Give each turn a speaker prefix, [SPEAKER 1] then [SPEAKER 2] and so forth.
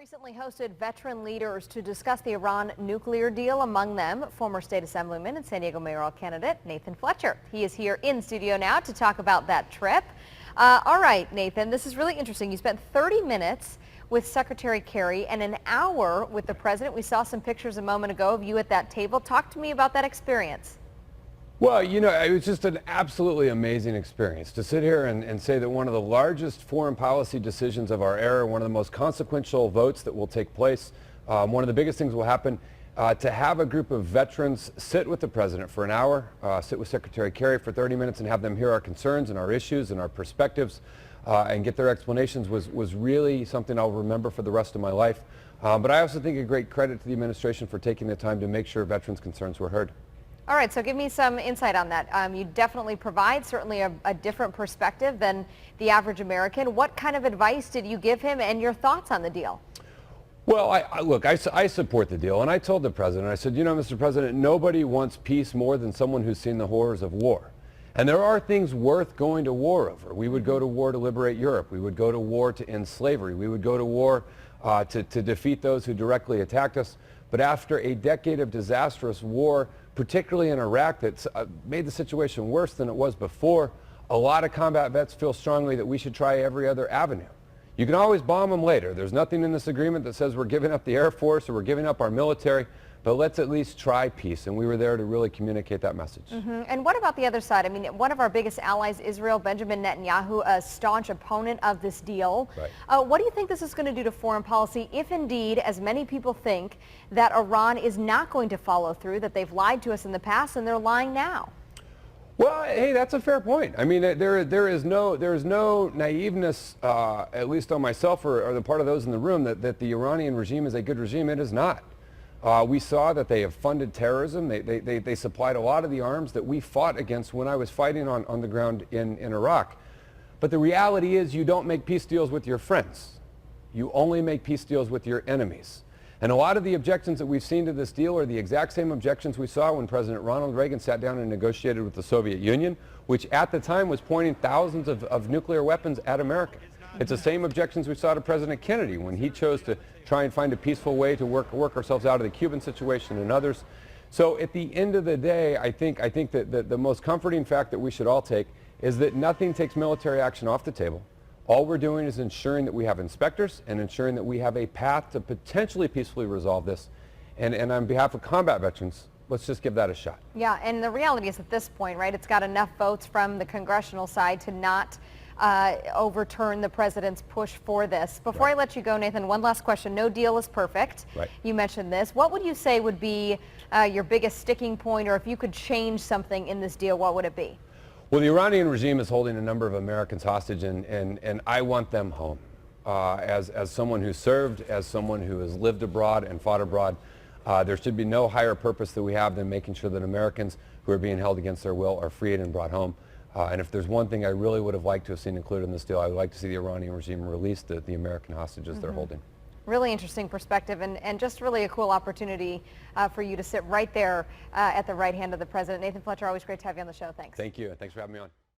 [SPEAKER 1] recently hosted veteran leaders to discuss the Iran nuclear deal, among them former state assemblyman and San Diego mayoral candidate Nathan Fletcher. He is here in studio now to talk about that trip. All right, Nathan, this is really interesting. You spent 30 minutes with Secretary Kerry and an hour with the president. We saw some pictures a moment ago of you at that table. Talk to me about that experience.
[SPEAKER 2] Well, you know, it was just an absolutely amazing experience to sit here and say that one of the largest foreign policy decisions of our era, one of the most consequential votes that will take place, one of the biggest things will happen, to have a group of veterans sit with the president for an hour, sit with Secretary Kerry for 30 minutes and have them hear our concerns and our issues and our perspectives and get their explanations was really something I'll remember for the rest of my life. But I also think a great credit to the administration for taking the time to make sure veterans' concerns were heard.
[SPEAKER 1] All right, so give me some insight on that. You definitely provide certainly a different perspective than the average American. What kind of advice did you give him and your thoughts on the deal?
[SPEAKER 2] Well, I support the deal, and I told the president, I said, you know, Mr. President, nobody wants peace more than someone who's seen the horrors of war. And there are things worth going to war over. We would go to war to liberate Europe. We would go to war to end slavery. We would go to war to defeat those who directly attacked us. But after a decade of disastrous war, particularly in Iraq, that's made the situation worse than it was before, a lot of combat vets feel strongly that we should try every other avenue. You can always bomb them later. There's nothing in this agreement that says we're giving up the Air Force or we're giving up our military, but let's at least try peace, and we were there to really communicate that message.
[SPEAKER 1] And what about the other side? I mean, one of our biggest allies, Israel, Benjamin Netanyahu, a staunch opponent of this deal.
[SPEAKER 2] Right.
[SPEAKER 1] What do you think this is going to do to foreign policy if indeed, as many people think, that Iran is not going to follow through, that they've lied to us in the past and they're lying now?
[SPEAKER 2] Well, hey, that's a fair point. I mean, there is no naiveness, at least on myself or the part of those in the room, that the Iranian regime is a good regime. It is not. We saw that they have funded terrorism. They supplied a lot of the arms that we fought against when I was fighting on the ground in Iraq. But the reality is you don't make peace deals with your friends. You only make peace deals with your enemies. And a lot of the objections that we've seen to this deal are the exact same objections we saw when President Ronald Reagan sat down and negotiated with the Soviet Union, which at the time was pointing thousands of nuclear weapons at America. It's the same objections we saw to President Kennedy when he chose to try and find a peaceful way to work ourselves out of the Cuban situation and others. So at the end of the day, I think that the most comforting fact that we should all take is that nothing takes military action off the table. All we're doing is ensuring that we have inspectors and ensuring that we have a path to potentially peacefully resolve this. And on behalf of combat veterans, let's just give that a shot.
[SPEAKER 1] Yeah, and the reality is at this point, right, it's got enough votes from the congressional side to not overturn the president's push for this. Before I let you go, Nathan, one last question. No deal is perfect.
[SPEAKER 2] Right.
[SPEAKER 1] You mentioned this. What would you say would be your biggest sticking point, or if you could change something in this deal, what would it be?
[SPEAKER 2] Well, the Iranian regime is holding a number of Americans hostage, and I want them home. As someone who served, as someone who has lived abroad and fought abroad, there should be no higher purpose that we have than making sure that Americans who are being held against their will are freed and brought home. And if there's one thing I really would have liked to have seen included in this deal, I would like to see the Iranian regime release the American hostages they're holding.
[SPEAKER 1] Really interesting perspective, and just really a cool opportunity for you to sit right there at the right hand of the president. Nathan Fletcher, always great to have you on the show. Thanks.
[SPEAKER 2] Thank you, and thanks for having me on.